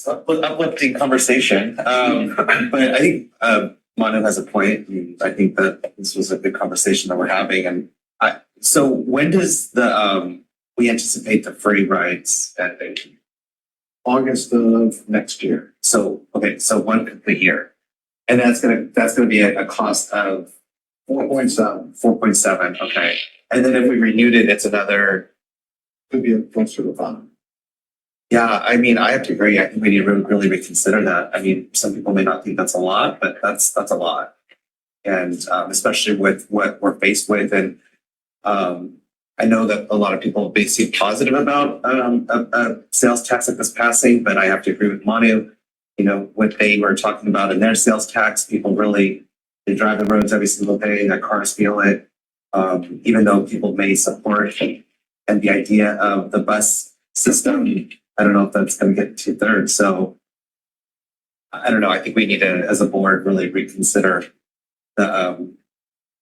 Uplifting conversation. But I think Manu has a point. I think that this was a good conversation that we're having. And so when does we anticipate the free rides ending? August of next year. So so 1 complete year, and that's gonna be a cost of 4.7. 4.7. Okay, and then if we renewed it, it's another. Could be closer to 5. Yeah, I mean, I have to agree. I think we need to really reconsider that. I mean, some people may not think that's a lot, but that's a lot. And especially with what we're faced with. And I know that a lot of people may seem positive about a sales tax like this passing, but I have to agree with Manu. You know, what they were talking about in their sales tax, people really, they drive the roads every single day, their cars feel it. Even though people may support and the idea of the bus system, I don't know if that's going to get 2/3. So I don't know. I think we need to, as a board, really reconsider the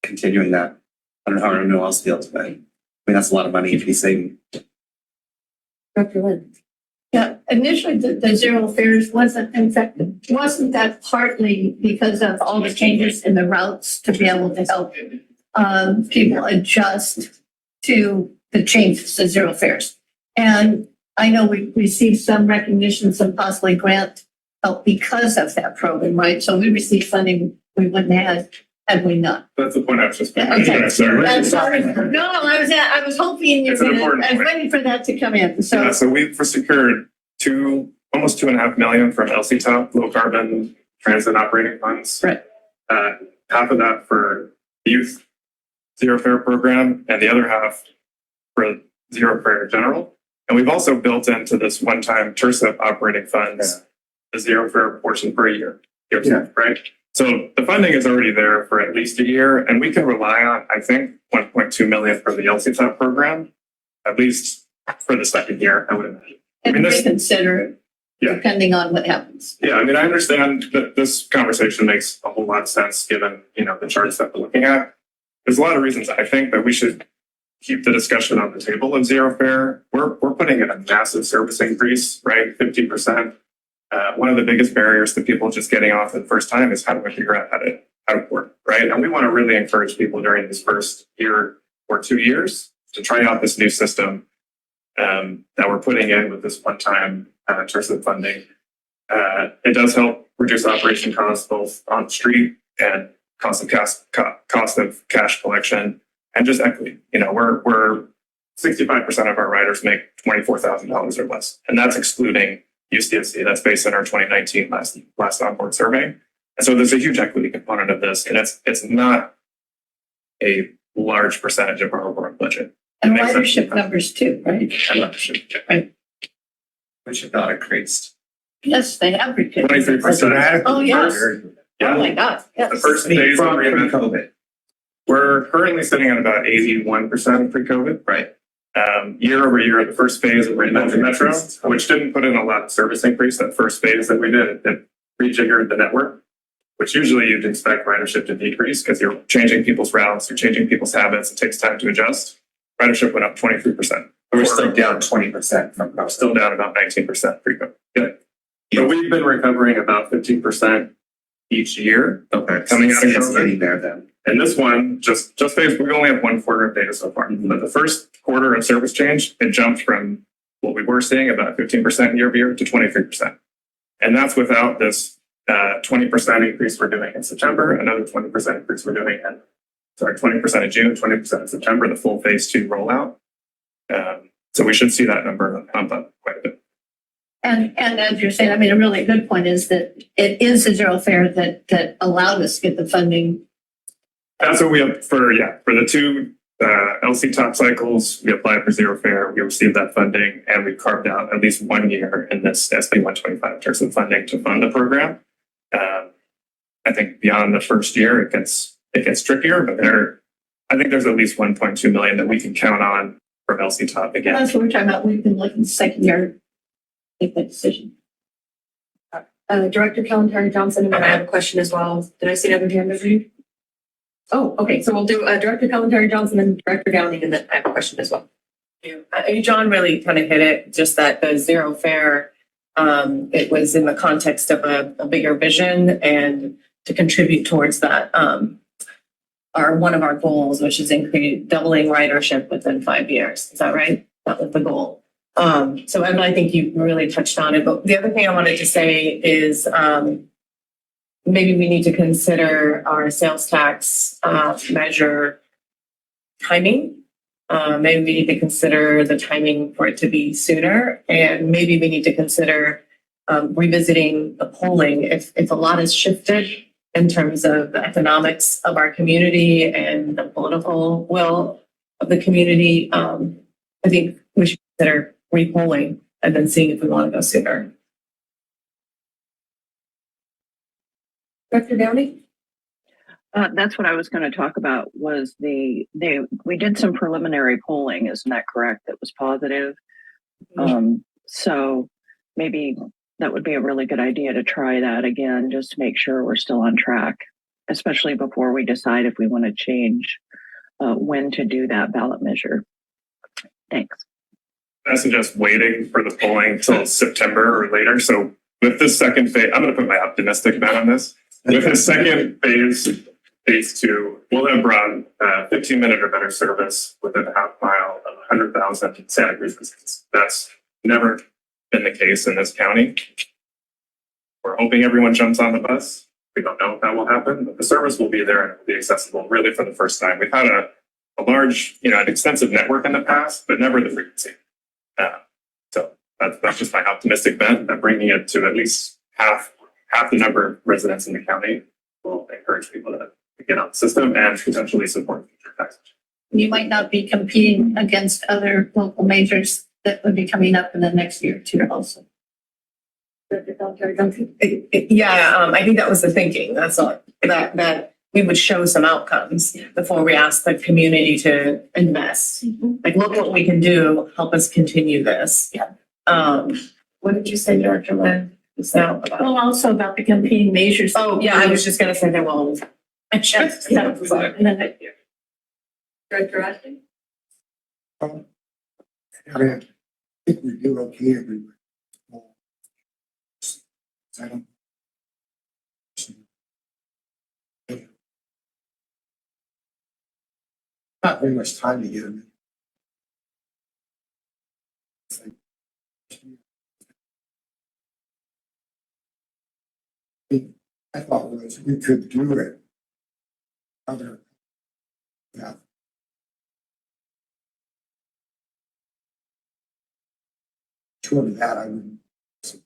continuing that. I don't know how anyone else feels, but I mean, that's a lot of money to be saving. Dr. Lynn. Yeah, initially the zero fares wasn't infected. Wasn't that partly because of all the changes in the routes to be able to help people adjust to the changes to zero fares? And I know we received some recognition, some possibly grant help because of that program, right? So we received funding we wouldn't have had we not. That's the point I was just making. Okay. Sorry. I'm sorry. No, I was hoping It's an important I was point. waiting for that to come in. So So we've secured almost $2.5 million from LCTOP, low carbon transit operating funds. Right. Half of that for youth zero fare program and the other half for zero fare general. And we've also built into this one-time TIRSA operating funds, the zero fare portion per year, right? So the funding is already there for at least a year, and we can rely on, I think, 1.2 million from the LCTOP program, at least for the second year, I would imagine. and reconsider depending on what happens. Yeah, I mean, I understand that this conversation makes a whole lot of sense given, the charts that we're looking at. There's a lot of reasons I think that we should keep the discussion on the table of zero fare. We're putting in a massive service increase, right? 50%. One of the biggest barriers to people just getting off the first time is how do I figure out how to work, right? And we want to really encourage people during this first year or 2 years to try out this new system that we're putting in with this one-time TIRSA funding. It does help reduce operation costs both on the street and cost of cash collection and just equity. We're 65% of our riders make $24,000 or less, and that's excluding UCSC. That's based on our 2019 last onboard survey. And so there's a huge equity component of this, and it's not a large percentage of our overall budget. And ridership numbers too, right? And ridership, Right. Which have not increased. Yes, they have recruited. 23%. Oh, yes. Yeah. Oh my God. Yes. The first phase of pre-COVID. We're currently sitting at about 81% pre-COVID. Right. Year over year, the first phase of Metro, which didn't put in a lot of service increase, that first phase that we did, it rejiggered the network, which usually you'd expect ridership to decrease because you're changing people's routes, you're changing people's habits, it takes time to adjust. Ridership went up 23%. We're still down 20% from COVID. Still down about 19% pre-COVID. Yeah. But we've been recovering about 15% each year. Okay. Coming out of it's COVID. getting there then. And this one, just phase, we only have 1 quarter of data so far. But the first quarter of service change, it jumped from what we were seeing about 15% year over year to 23%. And that's without this 20% increase we're doing in September, another 20% increase we're doing in, 20% in June, 20% in September, the full phase 2 rollout. So we should see that number pump up quite a bit. And as you're saying, I mean, a really good point is that it is a zero fare that allowed us to get the funding. That's what we have for the 2 LC top cycles. We applied for zero fare. We received that funding, and we carved out at least 1 year in this SB 125 TIRSA funding to fund the program. I think beyond the first year, it gets trickier, but I think there's at least 1.2 million that we can count on from LC top again. That's what we're talking about. We've been looking second year, make that decision. Director Kalantari Johnson, and then I have a question as well. Did I see another hand over you? Oh, okay. So we'll do Director Kalantari Johnson and Director Downing, and then I have a question as well. John really kind of hit it, just that the zero fare It was in the context of a bigger vision and to contribute towards that, one of our goals, which is doubling ridership within 5 years. Is that right? That was the goal. So Evan, I think you really touched on it. But the other thing I wanted to say is maybe we need to consider our sales tax measure timing. Maybe we need to consider the timing for it to be sooner, and maybe we need to consider revisiting the polling if a lot has shifted in terms of the economics of our community and the political will of the community. I think we should consider repolling and then seeing if we want to go sooner. Director Downey? That's what I was going to talk about was we did some preliminary polling, isn't that correct? That was positive. So maybe that would be a really good idea to try that again, just to make sure we're still on track, especially before we decide if we want to change when to do that ballot measure. Thanks. I suggest waiting for the polling till September or later. So with this second phase, I'm going to put my optimistic bet on this. With the second phase 2, we'll have brought 15-minute or better service within a half mile of 100,000 Santa Cruz residents. That's never been the case in this county. We're hoping everyone jumps on the bus. We don't know if that will happen, but the service will be there and it will be accessible really for the first time. We've had a large, an extensive network in the past, but never the frequency. So that's just my optimistic bet that bringing it to at least half the number of residents in the county will encourage people to get on the system and potentially support future taxation. You might not be competing against other local majors that would be coming up in the next year too also. Director Calhoun Johnson? Yeah, I think that was the thinking. That's all, that we would show some outcomes before we ask the community to invest. Like, look what we can do, help us continue this. Yeah. What did you say, Director Lynn? About? Well, also about the competing measures. Oh, yeah, I was just gonna say that, well. Yes, that was it. And then Director Ashley? I think we do okay everywhere. I don't. Not very much time to get them. I thought was we could do it. Other. Yeah. Short of that, I wouldn't. This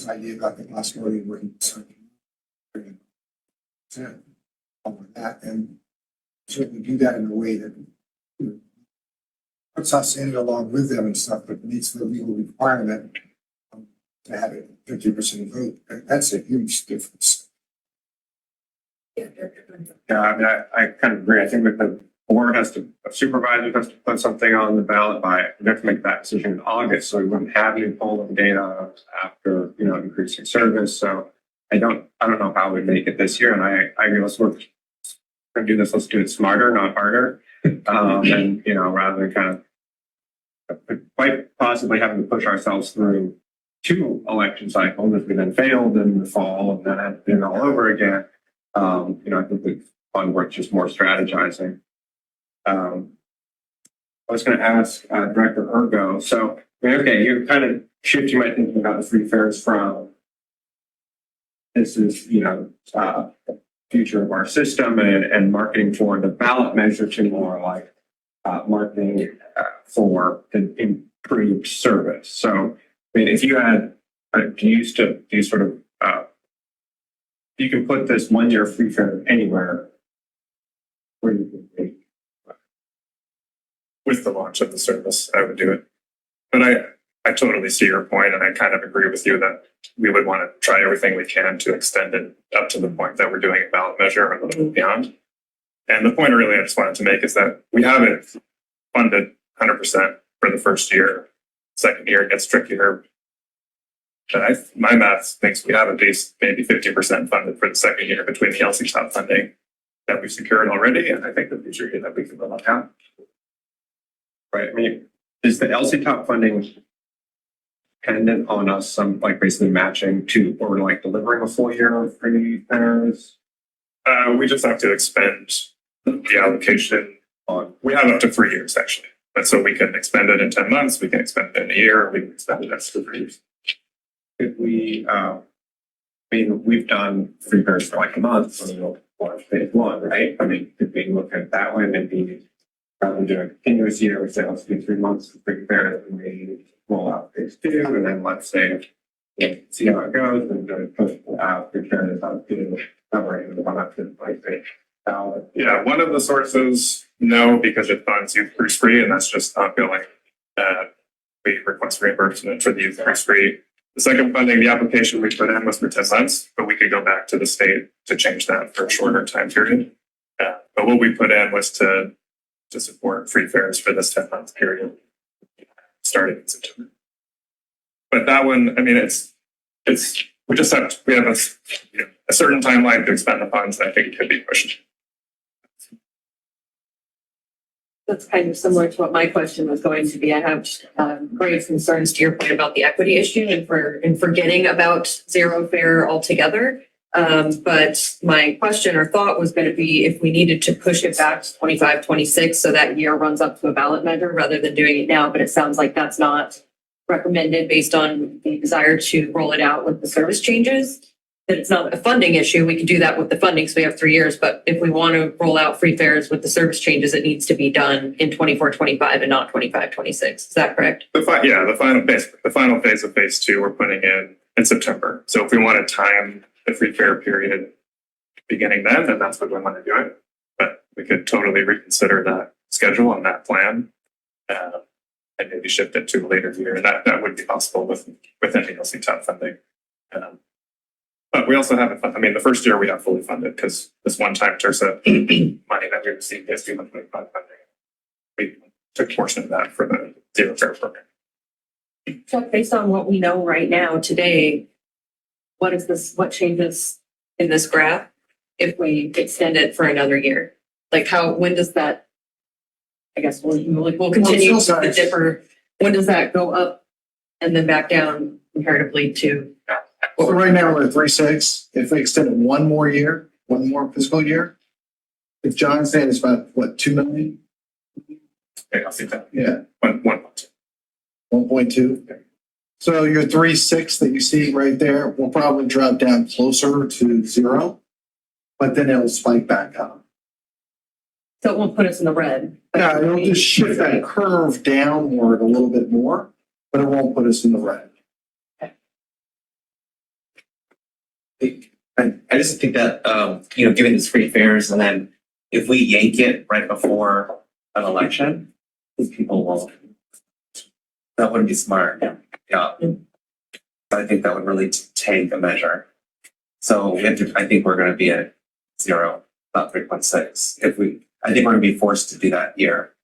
idea about the possibility of working something. All of that, and certainly do that in a way that puts us in along with them and stuff, but meets the legal requirement to have a 50% vote. That's a huge difference. Yeah, Director Downey. Yeah, I mean, I kind of agree. I think that the board has to, a supervisor has to put something on the ballot we have to make that decision in August, so we wouldn't have any polling data after, increasing service. So I don't know how we'd make it this year. And I agree, let's do it smarter, not harder. And, rather than kind of quite possibly having to push ourselves through 2 election cycles if we then failed in the fall and then had been all over again. I think the fund works just more strategizing. I was going to ask Director Ergo. So, okay, you're kind of shifting my thinking about the free fares from this is, future of our system and marketing for the ballot measure to more like marketing for an improved service. So, I mean, if you had, you can put this 1 year free fare anywhere where you can be. With the launch of the service, I would do it. But I totally see your point, and I kind of agree with you that we would want to try everything we can to extend it up to the point that we're doing a ballot measure or a little bit beyond. And the point really I just wanted to make is that we haven't funded 100% for the first year. Second year it gets trickier. But my math thinks we have at least maybe 50% funded for the second year between the LC top funding that we've secured already, and I think the future year that we can build on. Right. I mean, is the LC top funding dependent on us, some like basically matching to, or like delivering a full year of free fares? We just have to expend the allocation on, we have up to 3 years actually. But so we can expend it in 10 months, we can expend it in a year, we can expend it as 2 years. Could we, I mean, we've done free fares for like a month, so we'll watch phase one, right? I mean, could we look at it that way, maybe rather than doing a continuous year, we say, let's do 3 months of free fares and we roll out phase two, and then let's say, see how it goes, and then push out free fares out to covering the one up to like say, Yeah, one of the sources, no, because it funds youth cruise free, and that's just not billing. We request reimbursement for the youth cruise free. The second funding, the application we put in was for 10 months, but we could go back to the state to change that for a shorter time period. But what we put in was to support free fares for this 10-month period, starting in September. But that one, I mean, we just have, we have a certain timeline to expend the funds. I think it could be pushed. That's kind of similar to what my question was going to be. I have grave concerns to your point about the equity issue and forgetting about zero fare altogether. But my question or thought was going to be if we needed to push it back to 25, 26, so that year runs up to a ballot measure rather than doing it now. But it sounds like that's not recommended based on the desire to roll it out with the service changes. That it's not a funding issue. We can do that with the funding, so we have 3 years. But if we want to roll out free fares with the service changes, it needs to be done in 24, 25 and not 25, 26. Is that correct? The final phase of phase two, we're putting in September. So if we want to time the free fare period beginning then that's what we want to do it. But we could totally reconsider that schedule and that plan and maybe shift it to a later year. That would be possible with NDLC top funding. But we also haven't, I mean, the first year we have fully funded because this one-time TERSA money that we received is 225 funding. We took a portion of that for the zero fare program. Chuck, based on what we know right now today, what changes in this graph if we extend it for another year? Like when does that, I guess we'll continue to differ. When does that go up and then back down comparatively to? So right now we're at 3.6. If we extend it one more year, one more fiscal year, if John's saying it's about what, 2 million? Okay, I'll see that. Yeah, 1.2. So your 3.6 that you see right there will probably drop down closer to 0, but then it'll spike back up. So it won't put us in the red. Yeah, it'll just shift that curve downward a little bit more, but it won't put us in the red. I just think that, given these free fares and then if we yank it right before an election, people will, that wouldn't be smart. Yeah. I think that would really tank a measure. So I think we're going to be at 0, not 3.6. I think we're going to be forced to do that year.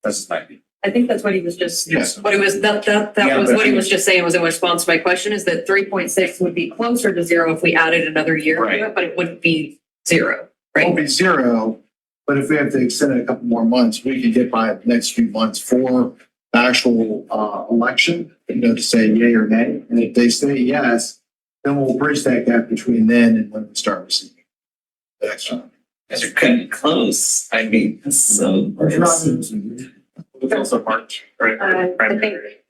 That's just my view. I think that's what he was just, Yes. what it was, that Yeah, was but what he was just saying was in response to my question is that 3.6 would be closer to 0 if we added another year to Right. it, but it wouldn't be 0, It won't right? be 0, but if we have to extend it a couple more months, we can get by the next few months for the actual election, to say yay or nay. And if they say yes, then we'll bridge that gap between then and when we start receiving the extra. Guys are cutting it close. I mean, so. It's also March, right? I Primary.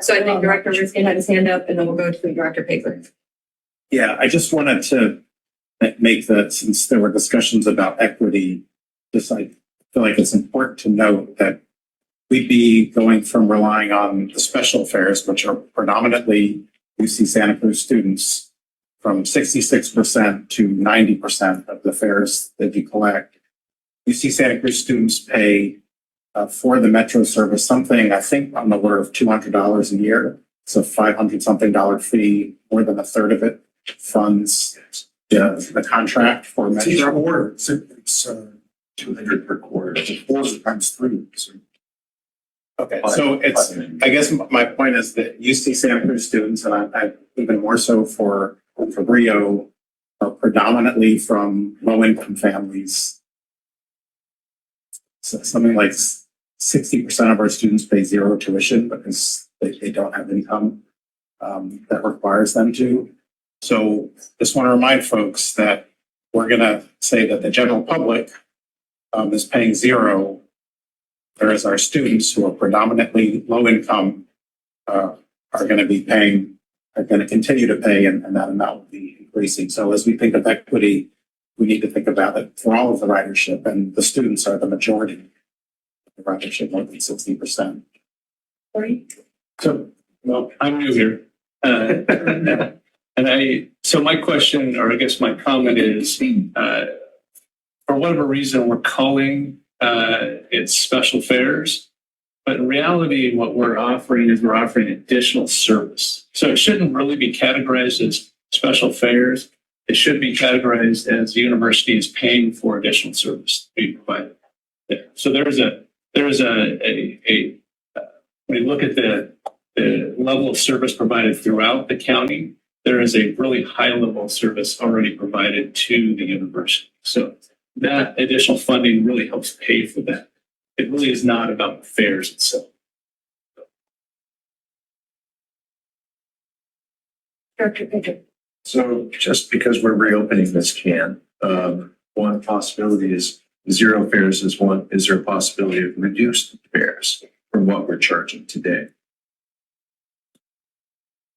So I think Director Riskin had his hand up and then we'll go to Director Paper. Yeah, I just wanted to make that, since there were discussions about equity, I feel like it's important to note that we'd be going from relying on the special fares, which are predominantly UC Santa Cruz students, from 66% to 90% of the fares that you collect. UC Santa Cruz students pay for the Metro service something, I think, on the order of $200 a year. It's a $500-something fee. More than a third of it funds the contract for Metro. It's 200 per quarter, 4 times 3. So Okay, so I guess my point is that UC Santa Cruz students, and I even more so for Rio, are predominantly from low-income families. So something like 60% of our students pay zero tuition because they don't have income that requires them to. So just want to remind folks that we're going to say that the general public is paying zero, whereas our students who are predominantly low income are going to continue to pay, and that amount will be increasing. So as we think of equity, we need to think about it for all of the ridership, and the students are the majority of the ridership, more than 60%. So, well, I'm new here. So my question, or I guess my comment is, for whatever reason, we're calling it special fares, but in reality, what we're offering is we're offering additional service. So it shouldn't really be categorized as special fares. It should be categorized as the university is paying for additional service to be provided. So there is a when you look at the level of service provided throughout the county, there is a really high level of service already provided to the university. So that additional funding really helps pay for that. It really is not about the fares itself. Dr. Pedro. So just because we're reopening this can, one possibility is zero fares is one. Is there a possibility of reduced fares from what we're charging today?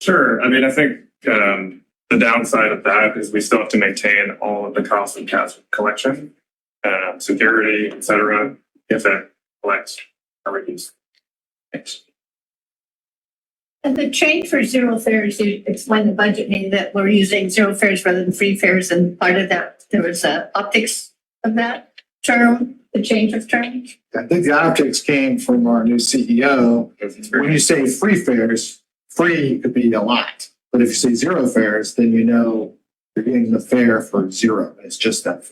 Sure. I mean, I think the downside of that is we still have to maintain all of the costs of cash collection, security, et cetera, if it collects or reduced. Thanks. And the change for zero fares, you explained the budget meeting that we're using zero fares rather than free fares, and part of that, there was a optics of that term, the change of term. I think the optics came from our new CEO. When you say free fares, free could be a lot. But if you say zero fares, then you know you're getting the fare for zero. It's just that.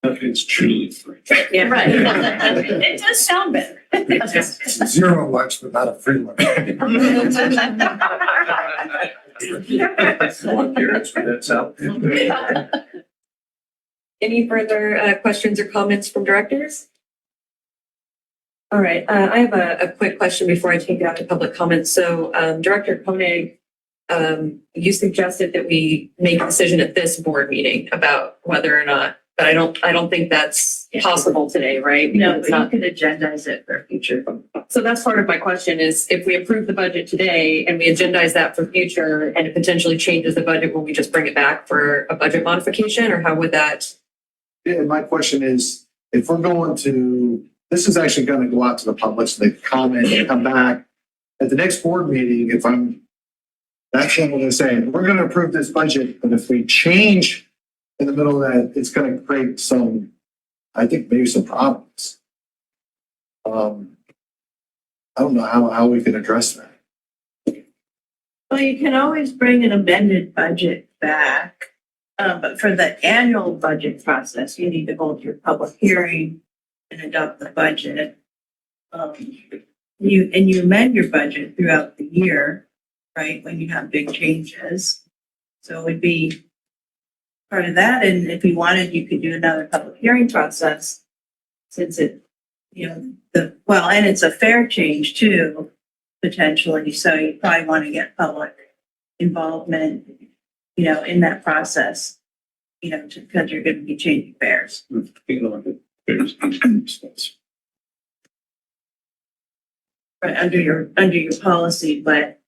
It's truly free. Yeah, right. It does sound better. Zero lunch, but not a free lunch. Any further questions or comments from directors? All right, I have a quick question before I take it out to public comments. So Director Koenig, you suggested that we make a decision at this board meeting about whether or not, but I don't think that's possible today, right? No, Because but it's you could agendize it for future. So that's part of my question is if we approve the budget today and we agendize that for future and it potentially changes the budget, will we just bring it back for a budget modification or how would that? Yeah, my question is, if we're going to, this is actually going to go out to the public so they can comment and come back at the next board meeting. That's what I'm going to say. We're going to approve this budget, but if we change in the middle of that, it's going to create some, I think maybe some problems. I don't know how we can address that. Well, you can always bring an amended budget back. But for the annual budget process, you need to hold your public hearing and adopt the budget. You amend your budget throughout the year, right, when you have big changes. So it would be part of that. And if you wanted, you could do another public hearing process since it, and it's a fair change too, potentially. So you probably want to get public involvement, in that process, because you're going to be changing fares. Right, under your policy, but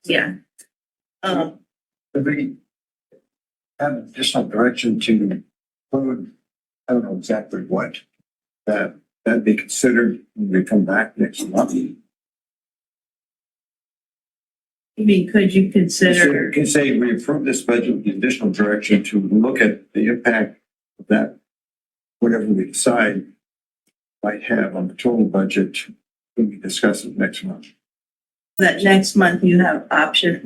yeah. Could we have additional direction to include, I don't know exactly what, that be considered when we come back next month? You mean, could you consider? Can say we approve this budget with the additional direction to look at the impact of that, whatever we decide might have on the total budget when we discuss it next month. That next month you have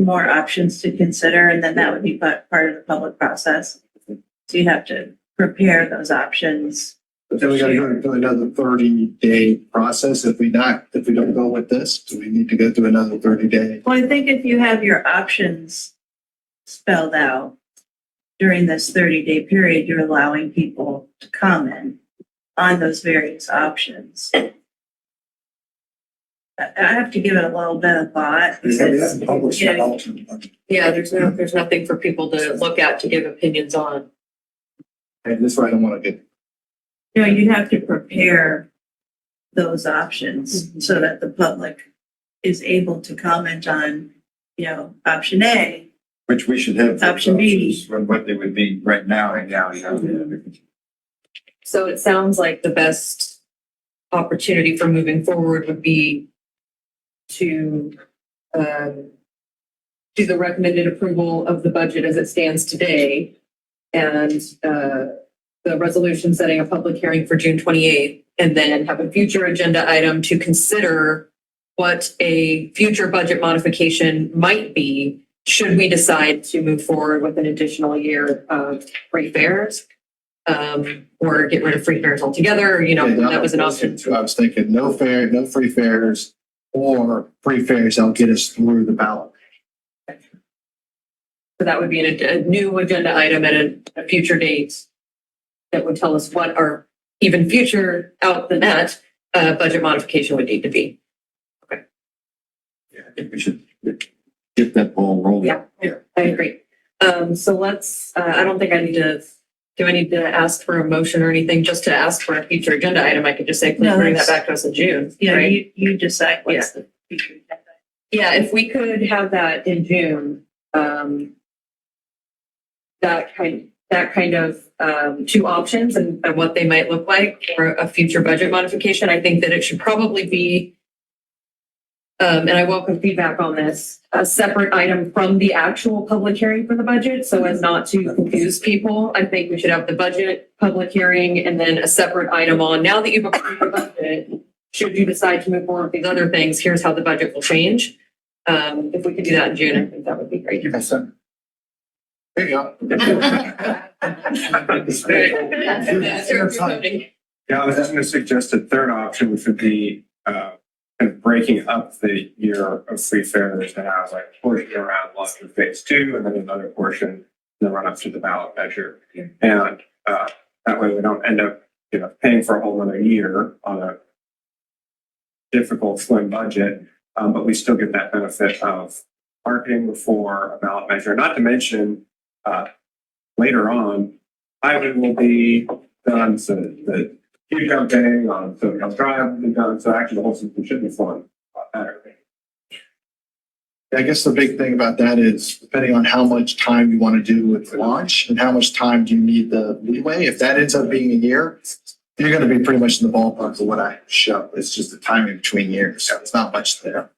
more options to consider, and then that would be part of the public process. So you have to prepare those options. But then we got to go through another 30-day process. If we don't go with this, do we need to go through another 30-day? Well, I think if you have your options spelled out during this 30-day period, you're allowing people to comment on those various options. I have to give it a little bit of thought. Yeah, there's nothing for people to look at to give opinions on. And this way I don't want to get, You know, you'd have to prepare those options so that the public is able to comment on, you know, option A. Which we should have. Option B. What they would be right now, So it sounds like the best opportunity for moving forward would be to do the recommended approval of the budget as it stands today and the resolution setting a public hearing for June 28th, and then have a future agenda item to consider what a future budget modification might be should we decide to move forward with an additional year of free fares, or get rid of free fares altogether. You know, that was an option. So I was thinking no fare, no free fares, or free fares that'll get us through the ballot. So that would be a new agenda item at a future date that would tell us what our even future out the net budget modification would need to be. Yeah, I think we should get that ball rolling. Yeah, I agree. So let's, I don't think I need to, do I need to ask for a motion or anything just to ask for a future agenda item? I could just say, please No, bring that that's- back to us in June, Yeah, right? you decide what's the future. Yeah, if we could have that in June, that kind of two options and what they might look like for a future budget modification, I think that it should probably be, and I welcome feedback on this, a separate item from the actual public hearing for the budget, so as not to confuse people. I think we should have the budget public hearing and then a separate item on, now that you've approved the budget, should you decide to move forward with these other things, here's how the budget will change. If we could do that in June, I think that would be great. There you go. Yeah, I was just going to suggest a third option, which would be kind of breaking up the year of free fares to have like a portion around launch of phase 2 and then another portion in the run up to the ballot measure. And that way we don't end up, paying for a whole other year on a difficult, slim budget, but we still get that benefit of marketing before a ballot measure. Not to mention, later on, highway will be done, so the queue campaign on Soviet Drive will be done, so actually the whole system should be flowing a lot better. I guess the big thing about that is depending on how much time you want to do with the launch and how much time do you need the leeway. If that ends up being a year, you're going to be pretty much in the ballpark of what I show. It's just the timing between years. So it's not much there.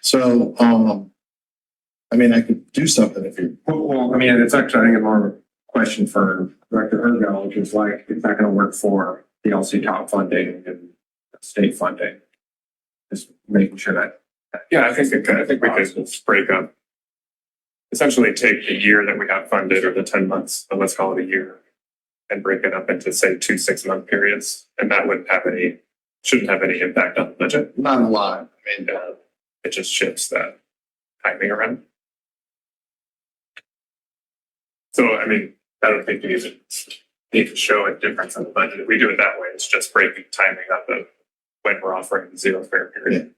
So, I mean, I could do something if you. Well, I mean, it's actually, I think, more of a question for Director Ergo, which is like, it's not going to work for the LC top funding and state funding. Just making sure that. Yeah, I think we could just break up, essentially take the year that we have funded or the 10 months, but let's call it a year, and break it up into say 2 6-month periods. And that shouldn't have any impact on the budget. Not a lot. I mean, It just shifts that timing around. So, I mean, I don't think you need to show a difference in the budget. If we do it that way, it's just breaking timing up of when we're offering the zero fare period.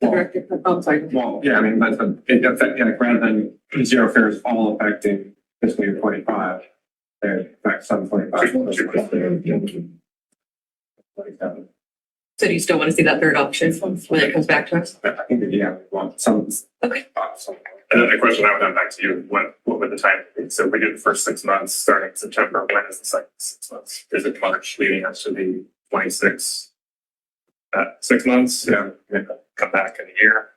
Director, I'm sorry. Well, yeah, I mean, but it affects, like, rather than zero fares all affecting fiscal year 25, they affect some 25. So do you still want to see that third option when it comes back to us? I think that, yeah, we want some. Okay. And then the question I would have back to you, what would the time be? So we do the first 6 months starting September. When is the second 6 months? Is it March leading us to the 26? 6 months? Yeah. Come back in a year.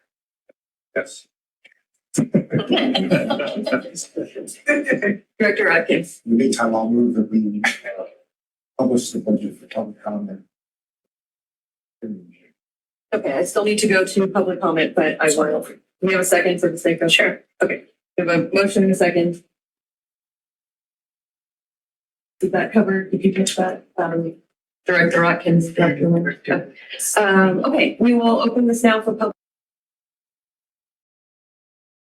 Yes. Director Atkins. In the meantime, I'll move that we publish the budget for public comment. Okay, I still need to go to public comment, but I will. We have a second for the sake of. Sure. Okay, we have a motion and a second. Did that cover? Did you catch that? Director Atkins, Director Lynn? Okay, we will open this now for public